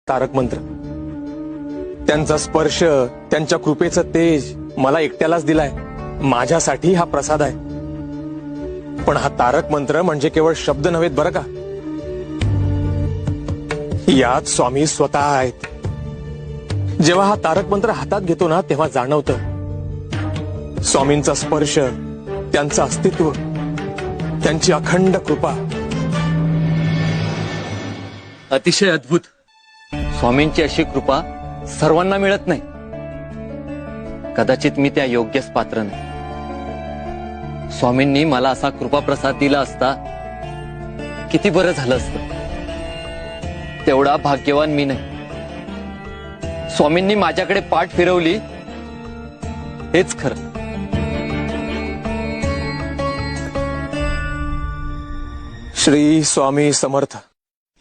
तारक मंत्र, त्यांचा स्पर्श, त्यांच्या कृपेचं तेज मला एकट्यालाच दिलाय. माझ्यासाठी हा प्रसाद आहे. पण हा तारक मंत्र म्हणजे केवळ शब्द नव्हेत बरं का. यात स्वामी स्वतः आहेत. जेव्हा हा तारक मंत्र हातात घेतो ना, तेव्हा जाणवतं स्वामींचा स्पर्श, त्यांचं अस्तित्व, त्यांची अखंड कृपा. अतिशय अद्भुत. स्वामींची अशी कृपा सर्वांना मिळत नाही. कदाचित मी त्या योग्यच पात्र नाही. स्वामींनी मला असा कृपा प्रसाद दिला असता किती बरं झालं असतं. तेवढा भाग्यवान मी नाही. स्वामींनी माझ्याकडे पाठ फिरवली हेच खरं. श्री स्वामी समर्थ.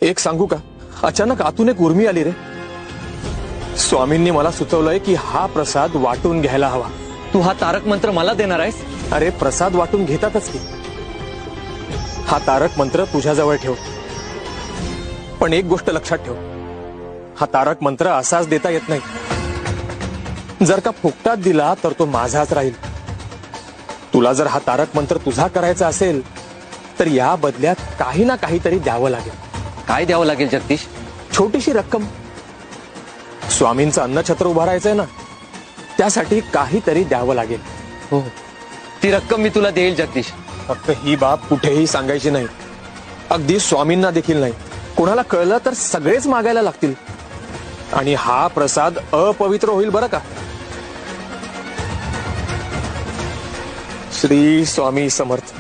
एक सांगू का, अचानक आतून एक उर्मी आली रे. स्वामींनी मला सुचवलंय की हा प्रसाद वाटून घ्यायला हवा. तू हा तारक मंत्र मला देणार आहेस? अरे प्रसाद वाटून घेतातच की. हा तारक मंत्र तुझ्याजवळ ठेव. पण एक गोष्ट लक्षात ठेव, हा तारक मंत्र असाच देता येत नाही. जर का फुकटात दिला तर तो माझाच राहील. तुला जर हा तारक मंत्र तुझा करायचा असेल तर या बदल्यात काही ना काहीतरी द्यावं लागेल. काय द्यावं लागेल जगदीश? छोटीशी रक्कम. स्वामींचं अन्नछत्र उभारायचंय ना, त्यासाठी काहीतरी द्यावं लागेल. हो, ती रक्कम मी तुला देईल जगदीश. फक्त ही बाब कुठेही सांगायची नाही. अगदी स्वामींना देखील नाही. कोणाला कळलं तर सगळेच मागायला लागतील आणि हा प्रसाद अपवित्र होईल बरं का. श्री स्वामी समर्थ.